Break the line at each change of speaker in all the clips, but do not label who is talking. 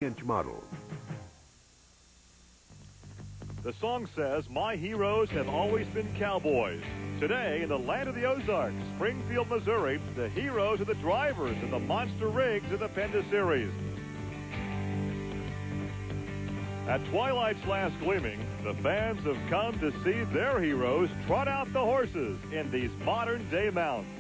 inch model.
The song says, "My heroes have always been cowboys." Today, in the land of the Ozarks, Springfield, Missouri, the heroes are the drivers of the monster rigs of the Penda Series. At twilight's last gleaming, the fans have come to see their heroes trot out the horses in these modern-day mounts.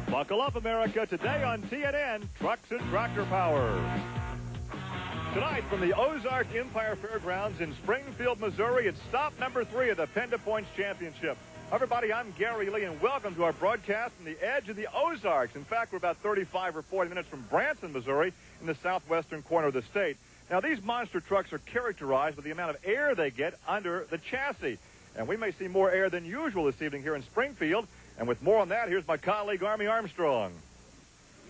Buckle up, America. Today on TNN, Trucks and Tractor Power. Tonight from the Ozark Empire Fairgrounds in Springfield, Missouri, it's stop number 3 of the Penda Points Championship. Everybody, I'm Gary Lee, and welcome to our broadcast from the edge of the Ozarks. In fact, we're about 35 or 40 minutes from Branson, Missouri, in the southwestern corner of the state. Now, these monster trucks are characterized by the amount of air they get under the chassis. And we may see more air than usual this evening here in Springfield. And with more on that, here's my colleague, Army Armstrong.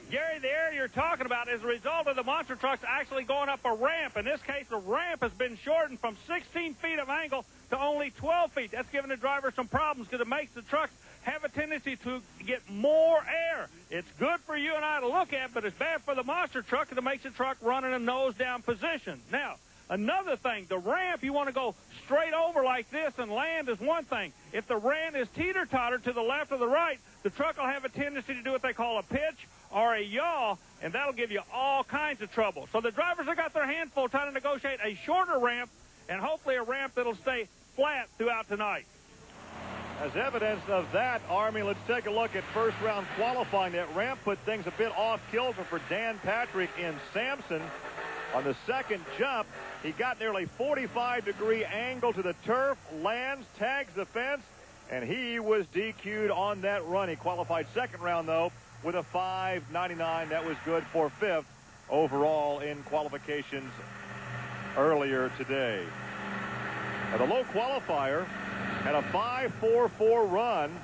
Gary, the air you're talking about is a result of the monster trucks actually going up a ramp. In this case, the ramp has been shortened from 16 feet of angle to only 12 feet. That's giving the driver some problems because it makes the trucks have a tendency to get more air. It's good for you and I to look at, but it's bad for the monster truck because it makes the truck run in a nose-down position. Now, another thing, the ramp, you want to go straight over like this and land is one thing. If the ramp is teeter-totter to the left or the right, the truck will have a tendency to do what they call a pitch or a yaw, and that'll give you all kinds of trouble. So the drivers have got their hand full trying to negotiate a shorter ramp and hopefully a ramp that'll stay flat throughout tonight.
As evidence of that, Army, let's take a look at first round qualifying. That ramp put things a bit off kilter for Dan Patrick in Sampson. On the second jump, he got nearly 45-degree angle to the turf, lands, tags the fence, and he was DQ'd on that run. He qualified second round, though, with a 5.99. That was good for 5th overall in qualifications earlier today. Now, the low qualifier had a 5.44 run.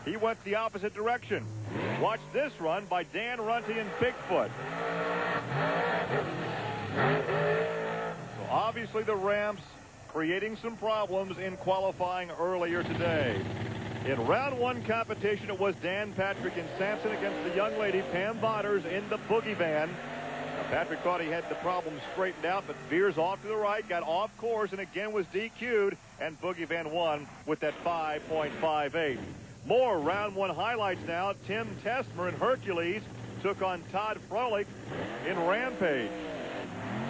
He went the opposite direction. Watch this run by Dan Runte and Bigfoot. So obviously the ramps creating some problems in qualifying earlier today. In round 1 competition, it was Dan Patrick and Sampson against the young lady Pam Botters in the Boogie Van. Now, Patrick thought he had the problem straightened out, but veers off to the right, got off course, and again was DQ'd, and Boogie Van won with that 5.58. More round 1 highlights now. Tim Tessmer in Hercules took on Todd Froelich in Rampage.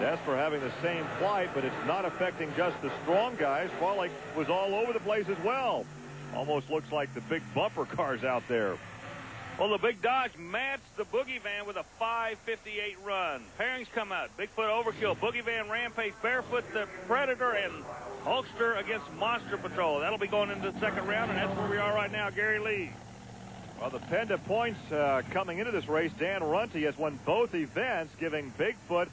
Tessmer having the same plight, but it's not affecting just the strong guys. Froelich was all over the place as well. Almost looks like the big bumper cars out there.
Well, the big Dodge matched the Boogie Van with a 5.58 run. Pairings come out. Bigfoot Overkill, Boogie Van Rampage, Barefoot the Predator, and Hulkster against Monster Patrol. That'll be going into the second round, and that's where we are right now, Gary Lee.
Well, the Penda Points coming into this race, Dan Runte has won both events, giving Bigfoot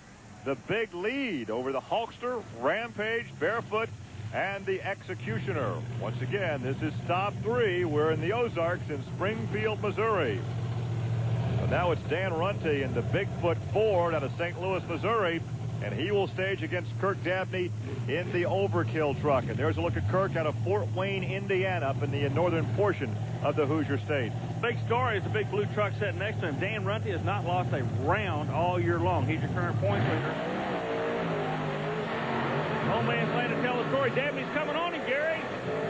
the big lead over the Hulkster, Rampage, Barefoot, and the Executioner. Once again, this is stop 3. We're in the Ozarks in Springfield, Missouri. And now it's Dan Runte in the Bigfoot Ford out of St. Louis, Missouri, and he will stage against Kirk Dabney in the Overkill truck. And there's a look at Kirk out of Fort Wayne, Indiana, up in the northern portion of the Hoosier State.
Big story is the big blue truck sitting next to him. Dan Runte has not lost a round all year long. He's your current points leader. No man's land to tell the story. Dabney's coming on him, Gary.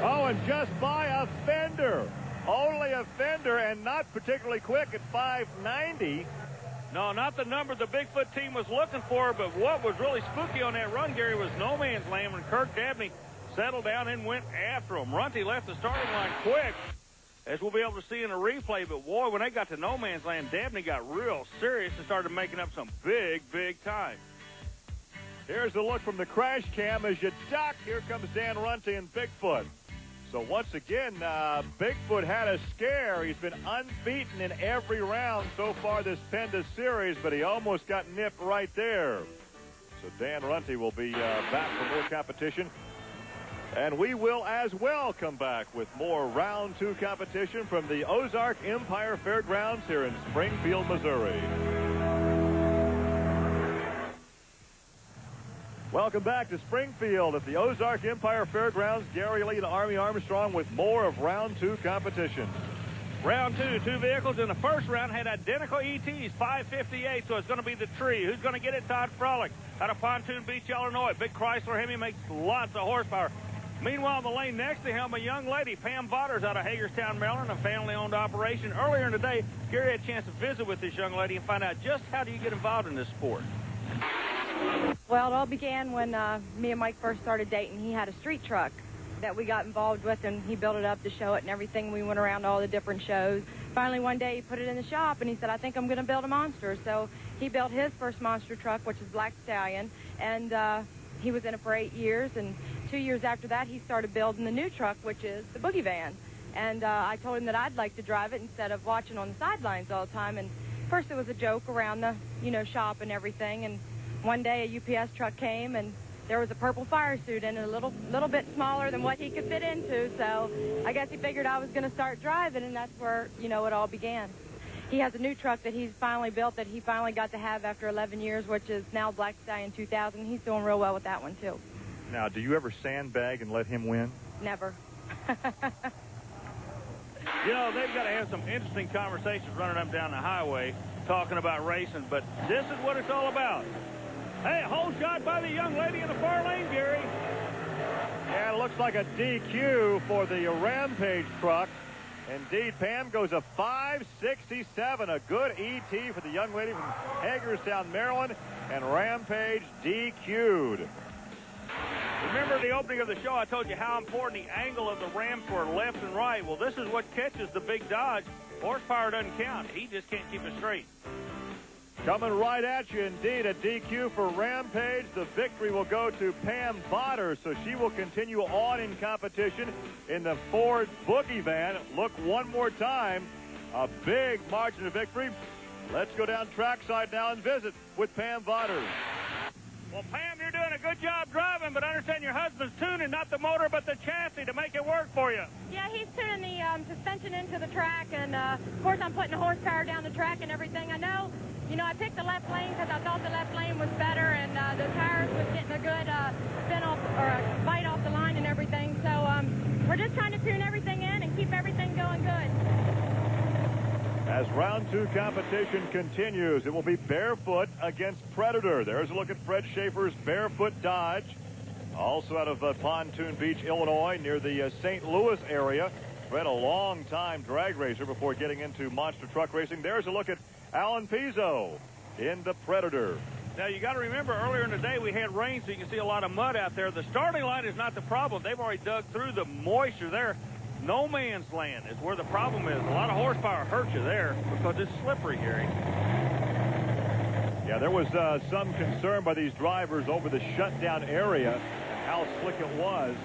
Oh, and just by a fender. Only a fender, and not particularly quick at 5.90.
No, not the number the Bigfoot team was looking for, but what was really spooky on that run, Gary, was no man's land when Kirk Dabney settled down and went after him. Runte left the starting line quick, as we'll be able to see in a replay, but boy, when they got to no man's land, Dabney got real serious and started making up some big time.
Here's a look from the crash cam as you duck. Here comes Dan Runte and Bigfoot. So once again, Bigfoot had a scare. He's been unbeaten in every round so far this Penda Series, but he almost got nipped right there. So Dan Runte will be back for more competition. And we will as well come back with more round 2 competition from the Ozark Empire Fairgrounds here in Springfield, Missouri. Welcome back to Springfield at the Ozark Empire Fairgrounds. Gary Lee and Army Armstrong with more of round 2 competition.
Round 2, 2 vehicles in the first round had identical ETs, 558, so it's going to be the tree. Who's going to get it? Todd Frolick out of Pontoon Beach, Illinois. Big Chrysler Hemi makes lots of horsepower. Meanwhile, in the lane next to him, a young lady, Pam Vodders, out of Hagerstown, Maryland, a family-owned operation. Earlier in the day, Gary had a chance to visit with this young lady and find out just how do you get involved in this sport.
Well, it all began when me and Mike first started dating. He had a street truck that we got involved with, and he built it up to show it and everything. We went around to all the different shows. Finally, one day, he put it in the shop, and he said, I think I'm going to build a monster. So he built his first monster truck, which is Black Stallion, and he was in it for 8 years. And 2 years after that, he started building the new truck, which is the Boogie Van. And I told him that I'd like to drive it instead of watching on the sidelines all the time. And first, it was a joke around the, shop and everything. And one day, a UPS truck came, and there was a purple fire suit in it, a little bit smaller than what he could fit into. So I guess he figured I was going to start driving, and that's where, it all began. He has a new truck that he's finally built that he finally got to have after 11 years, which is now Black Stallion 2000. He's doing real well with that one, too.
Now, do you ever sandbag and let him win?
Never.
They've got to have some interesting conversations running up down the highway talking about racing, but this is what it's all about. Hey, a hole shot by the young lady in the far lane, Gary.
Yeah, it looks like a DQ for the Rampage truck. Indeed, Pam goes a 567, a good ET for the young lady from Hagerstown, Maryland, and Rampage DQ'd.
Remember the opening of the show, I told you how important the angle of the ramps were left and right. Well, this is what catches the big Dodge. Horsepower doesn't count. He just can't keep it straight.
Coming right at you, indeed, a DQ for Rampage. The victory will go to Pam Vodders, so she will continue on in competition in the Ford Boogie Van. Look one more time, a big margin of victory. Let's go down trackside now and visit with Pam Vodders.
Well, Pam, you're doing a good job driving, but I understand your husband's tuning not the motor but the chassis to make it work for you.
Yeah, he's tuning the suspension into the track, and of course I'm putting the horsepower down the track and everything. I know, I picked the left lane because I thought the left lane was better, and the tires was getting a good spin off or a bite off the line and everything. So we're just trying to tune everything in and keep everything going good.
As round 2 competition continues, it will be Barefoot against Predator. There's a look at Fred Schaefer's Barefoot Dodge, also out of Pontoon Beach, Illinois, near the St. Louis area. Fred, a long-time drag racer before getting into monster truck racing. There's a look at Alan Pizzo in the Predator.
Now, you got to remember, earlier in the day, we had rain, so you can see a lot of mud out there. The starting line is not the problem. They've already dug through the moisture there. No man's land is where the problem is. A lot of horsepower hurts you there because it's slippery, Gary.
Yeah, there was some concern by these drivers over the shutdown area and how slick it was.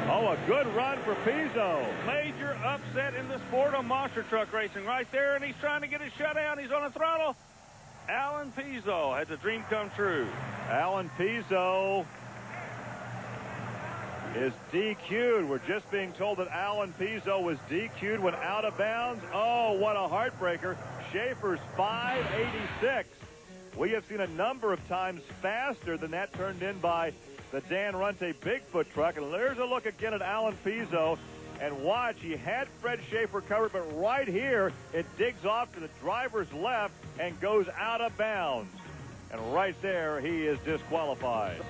Oh, a good run for Pizzo.
Major upset in the sport of monster truck racing right there, and he's trying to get it shut down. He's on the throttle. Alan Pizzo has a dream come true.
Alan Pizzo is DQ'd. We're just being told that Alan Pizzo was DQ'd when out of bounds. Oh, what a heartbreaker. Schaefer's 586. We have seen a number of times faster than that turned in by the Dan Runte Bigfoot truck. And there's a look again at Alan Pizzo. And watch, he had Fred Schaefer covered, but right here, it digs off to the driver's left and goes out of bounds. And right there, he is disqualified.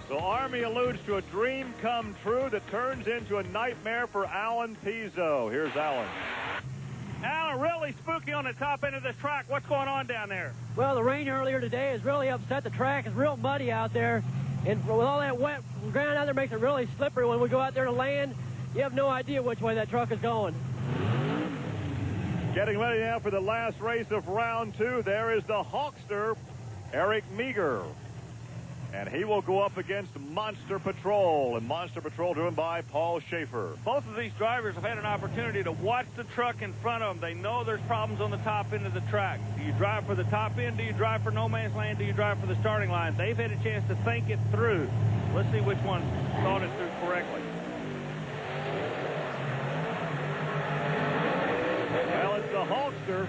So Army alludes to a dream come true that turns into a nightmare for Alan Pizzo. Here's Alan.
Alan, really spooky on the top end of this track. What's going on down there?
Well, the rain earlier today has really upset the track. It's real muddy out there. And with all that wet ground out there makes it really slippery when we go out there to land. You have no idea which way that truck is going.
Getting ready now for the last race of round 2. There is the Hawkster, Eric Meager. And he will go up against Monster Patrol, and Monster Patrol driven by Paul Schaefer.
Both of these drivers have had an opportunity to watch the truck in front of them. They know there's problems on the top end of the track. Do you drive for the top end? Do you drive for no man's land? Do you drive for the starting line? They've had a chance to think it through. Let's see which one thought it through correctly.
Well, it's the Hulkster.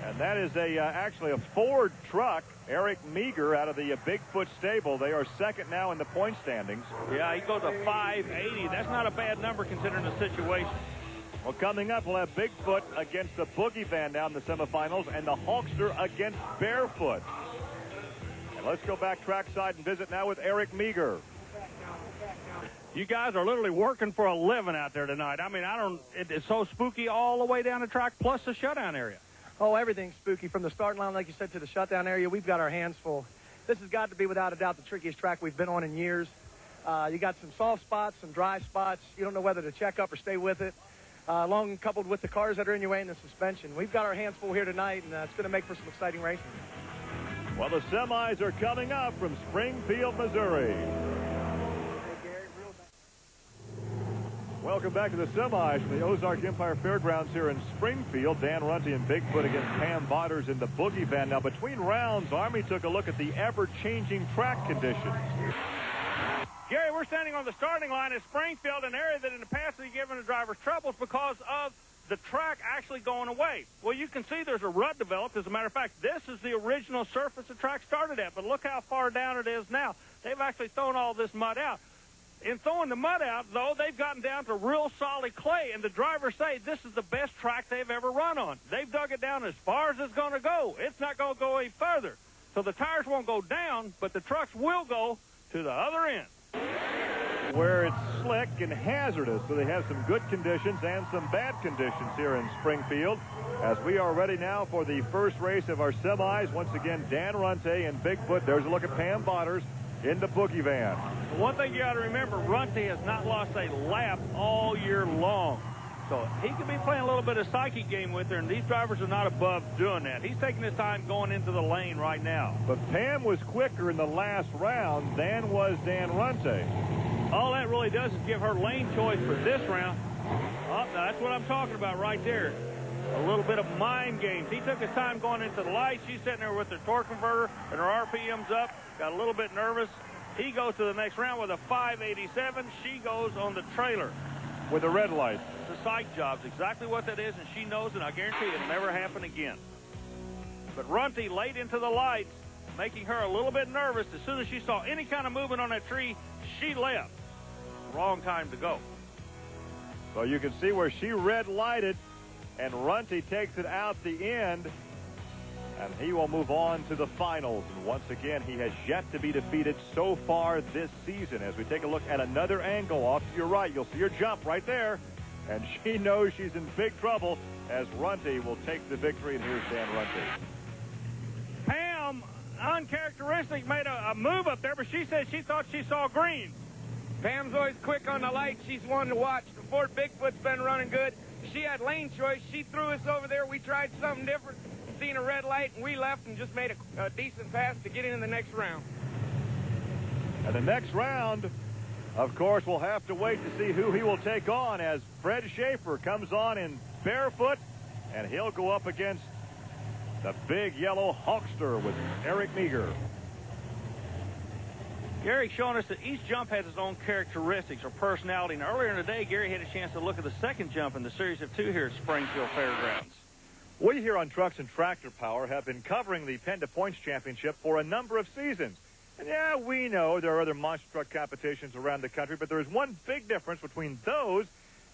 And that is actually a Ford truck. Eric Meager out of the Bigfoot stable. They are second now in the point standings.
Yeah, he goes to 580. That's not a bad number considering the situation.
Well, coming up, we'll have Bigfoot against the Boogie Van down in the semifinals, and the Hulkster against Barefoot. And let's go back trackside and visit now with Eric Meager.
You guys are literally working for a living out there tonight. I mean, it's so spooky all the way down the track, plus the shutdown area.
Oh, everything's spooky from the starting line, like you said, to the shutdown area. We've got our hands full. This has got to be, without a doubt, the trickiest track we've been on in years. You got some soft spots, some dry spots. You don't know whether to check up or stay with it. Along coupled with the cars that are in your way and the suspension. We've got our hands full here tonight, and it's going to make for some exciting racing.
Well, the semis are coming up from Springfield, Missouri. Welcome back to the semis from the Ozark Empire Fairgrounds here in Springfield. Dan Runte and Bigfoot against Pam Botters in the Boogie Van. Now, between rounds, Army took a look at the ever-changing track conditions.
Gary, we're standing on the starting line at Springfield, an area that in the past has given the drivers troubles because of the track actually going away. Well, you can see there's a rut developed. As a matter of fact, this is the original surface the track started at, but look how far down it is now. They've actually thrown all this mud out. In throwing the mud out, though, they've gotten down to real solid clay, and the drivers say this is the best track they've ever run on. They've dug it down as far as it's going to go. It's not going to go any further. So the tires won't go down, but the trucks will go to the other end.
Where it's slick and hazardous, so they have some good conditions and some bad conditions here in Springfield. As we are ready now for the first race of our semis. Once again, Dan Runte and Bigfoot. There's a look at Pam Botters in the Boogie Van.
One thing you got to remember, Runte has not lost a lap all year long. So he could be playing a little bit of psychic game with her, and these drivers are not above doing that. He's taking his time going into the lane right now.
But Pam was quicker in the last round than was Dan Runte.
All that really does is give her lane choice for this round. Oh, now that's what I'm talking about right there. A little bit of mind games. He took his time going into the light. She's sitting there with her torque converter and her RPMs up. Got a little bit nervous. He goes to the next round with a 587. She goes on the trailer.
With a red light.
It's a psych job. It's exactly what that is, and she knows, and I guarantee it'll never happen again. But Runte late into the lights, making her a little bit nervous. As soon as she saw any kind of movement on that tree, she left. Wrong time to go.
So you can see where she red lighted, and Runte takes it out the end, and he will move on to the finals. And once again, he has yet to be defeated so far this season. As we take a look at another angle off to your right, you'll see her jump right there, and she knows she's in big trouble as Runte will take the victory. And here's Dan Runte.
Pam, uncharacteristic, made a move up there, but she said she thought she saw green.
Pam's always quick on the light. She's one to watch. The Ford Bigfoot's been running good. She had lane choice. She threw us over there. We tried something different, seen a red light, and we left and just made a decent pass to get into the next round.
And the next round, of course, we'll have to wait to see who he will take on as Fred Schaefer comes on in Barefoot, and he'll go up against the big yellow Hulkster with Eric Meager.
Gary showing us that each jump has its own characteristics or personality. And earlier in the day, Gary had a chance to look at the second jump in the series of two here at Springfield Fairgrounds.
We here on Trucks and Tractor Power have been covering the Penda Points Championship for a number of seasons. And yeah, we know there are other monster truck competitions around the country, but there is one big difference between those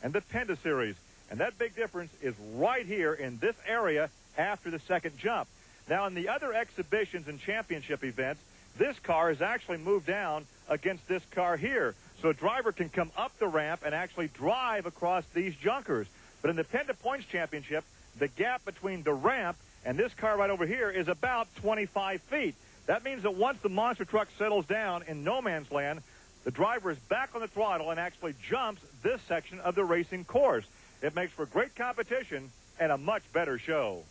and the Penda Series. And that big difference is right here in this area after the second jump. Now, in the other exhibitions and championship events, this car is actually moved down against this car here. So a driver can come up the ramp and actually drive across these junkers. But in the Penda Points Championship, the gap between the ramp and this car right over here is about 25 feet. That means that once the monster truck settles down in no man's land, the driver is back on the throttle and actually jumps this section of the racing course. It makes for great competition and a much better show.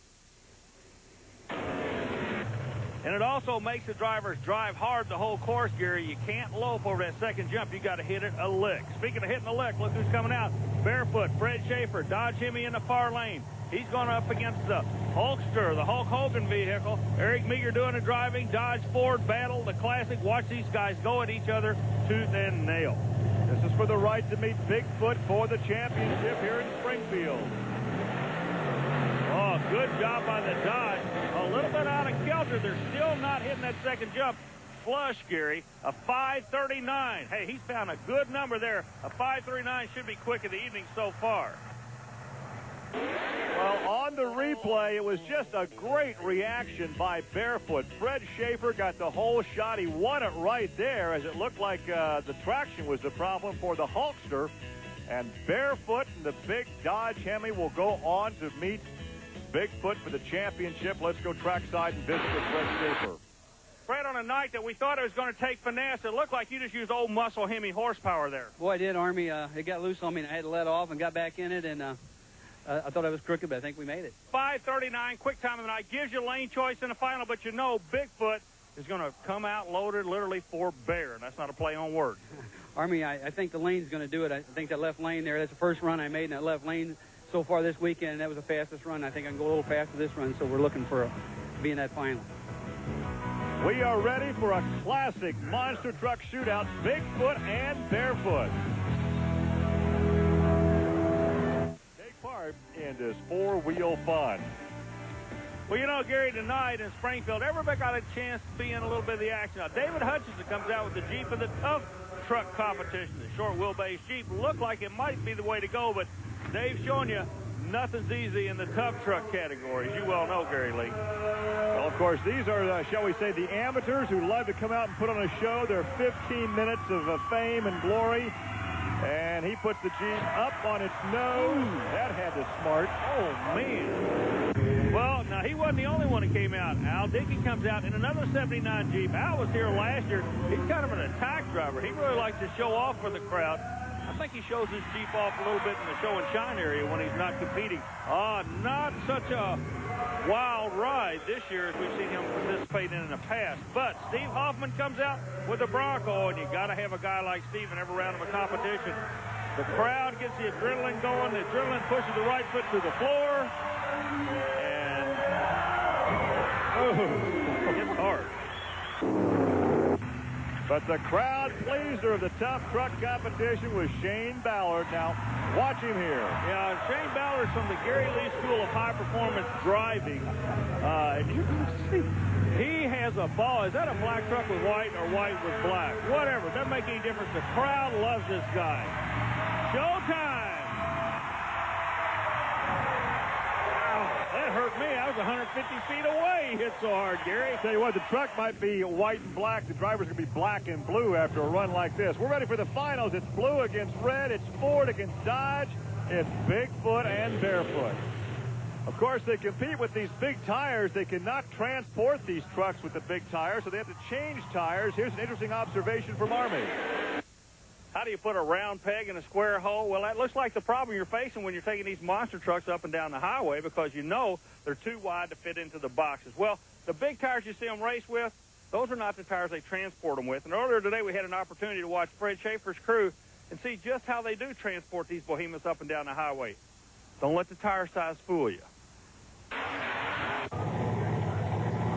And it also makes the drivers drive hard the whole course, Gary. You can't lope over that second jump. You got to hit it a lick. Speaking of hitting a lick, look who's coming out. Barefoot, Fred Schaefer, Dodge Hemi in the far lane. He's going up against the Hulkster, the Hulk Hogan vehicle. Eric Meager doing the driving. Dodge Ford battle, the classic. Watch these guys go at each other tooth and nail.
This is for the right to meet Bigfoot for the championship here in Springfield.
Oh, good job by the Dodge. A little bit out of kilter. They're still not hitting that second jump flush, Gary. A 5:39. Hey, he's found a good number there. A 5:39 should be quick in the evening so far.
Well, on the replay, it was just a great reaction by Barefoot. Fred Schaefer got the whole shot. He won it right there, as it looked like the traction was the problem for the Hulkster. And Barefoot and the big Dodge Hemi will go on to meet Bigfoot for the championship. Let's go trackside and visit with Fred Schaefer.
Fred, on a night that we thought it was going to take finesse, it looked like you just used old muscle Hemi horsepower there.
Boy, I did, Army. It got loose on me, and I had to let off and got back in it, and I thought I was crooked, but I think we made it.
5:39, quick time of the night. Gives you lane choice in the final, but you know Bigfoot is going to come out loaded literally for bear, and that's not a play on words.
Army, I think the lane's going to do it. I think that left lane there, that's the first run I made in that left lane so far this weekend, and that was the fastest run. I think I can go a little faster this run, so we're looking for be in that final.
We are ready for a classic monster truck shootout, Bigfoot and Barefoot. Take part in this four-wheel fun.
Well, you know, Gary, tonight in Springfield, everybody got a chance to be in a little bit of the action. Now, David Hutchinson comes out with the Jeep of the tough truck competition. The short wheelbase Jeep looked like it might be the way to go, but Dave's showing you nothing's easy in the tough truck category, as you well know, Gary Lee.
Well, of course, these are, shall we say, the amateurs who love to come out and put on a show. They're 15 minutes of fame and glory. And he puts the Jeep up on its nose. That had to smart.
Oh, man. Well, now, he wasn't the only one that came out. Al Dickey comes out in another 79 Jeep. Al was here last year. He's kind of an attack driver. He really likes to show off for the crowd. I think he shows his Jeep off a little bit in the show and shine area when he's not competing. Not such a wild ride this year as we've seen him participate in the past. But Steve Hoffman comes out with the Bronco, and you got to have a guy like Steve in every round of a competition. The crowd gets the adrenaline going. The adrenaline pushes the right foot to the floor. And, it's hard.
But the crowd pleaser of the tough truck competition was Shane Ballard. Now, watch him here.
Yeah, Shane Ballard's from the Gary Lee School of High Performance Driving. And you can see he has a ball. Is that a black truck with white or white with black? Whatever. Doesn't make any difference. The crowd loves this guy. Showtime. That hurt me. I was 150 feet away. He hit so hard, Gary.
Tell you what, the truck might be white and black. The driver's going to be black and blue after a run like this. We're ready for the finals. It's blue against red. It's Ford against Dodge. It's Bigfoot and Barefoot. Of course, they compete with these big tires. They cannot transport these trucks with the big tires, so they have to change tires. Here's an interesting observation from Army.
How do you put a round peg in a square hole? Well, that looks like the problem you're facing when you're taking these monster trucks up and down the highway, because you know they're too wide to fit into the boxes. Well, the big tires you see them race with, those are not the tires they transport them with. And earlier today we had an opportunity to watch Fred Schaefer's crew and see just how they do transport these behemoths up and down the highway. Don't let the tire size fool you.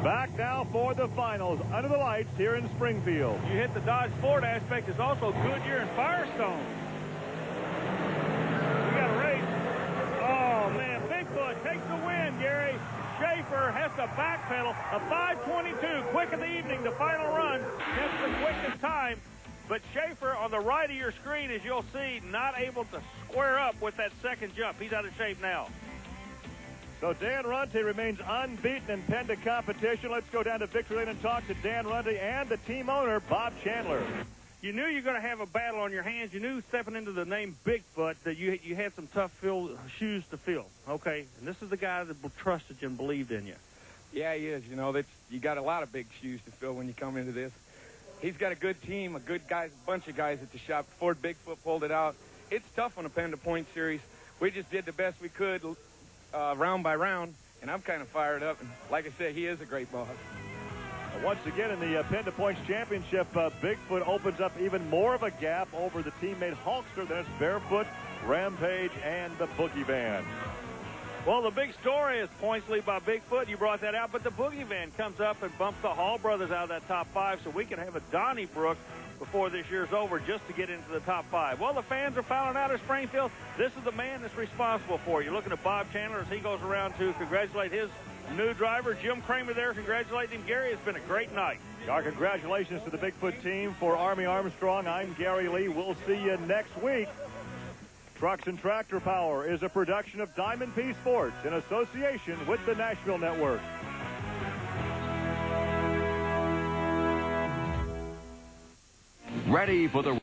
Back now for the finals under the lights here in Springfield.
You hit the Dodge Ford aspect. It's also Goodyear and Firestone. We got a race. Oh, man. Bigfoot takes the win, Gary. Schaefer has to backpedal. A 5:22, quick in the evening, the final run. That's the quickest time. But Schaefer on the right of your screen, as you'll see, not able to square up with that second jump. He's out of shape now.
So Dan Runte remains unbeaten in Penda competition. Let's go down to Victory Lane and talk to Dan Runte and the team owner, Bob Chandler.
You knew you were going to have a battle on your hands. You knew stepping into the name Bigfoot that you had some tough shoes to fill. Okay, and this is the guy that trusted you and believed in you.
Yeah, he is. You know, you got a lot of big shoes to fill when you come into this. He's got a good team, a good guys, a bunch of guys at the shop. Ford Bigfoot pulled it out. It's tough on a Penda Point Series. We just did the best we could round by round, and I'm kind of fired up. And like I said, he is a great boss.
Once again, in the Pin to Points Championship, Bigfoot opens up even more of a gap over the teammate Hulkster. That's Barefoot, Rampage, and the Boogie Van.
Well, the big story is points lead by Bigfoot. You brought that out, but the Boogie Van comes up and bumps the Hall brothers out of that top 5, so we can have a Donnybrook before this year's over just to get into the top 5. Well, the fans are filing out of Springfield. This is the man that's responsible for it. You're looking at Bob Chandler as he goes around to congratulate his new driver. Jim Kramer there congratulating him. Gary, it's been a great night.
Our congratulations to the Bigfoot team. For Army Armstrong, I'm Gary Lee. We'll see you next week. Trucks and Tractor Power is a production of Diamond P Sports in association with the Nashville Network.
Ready for the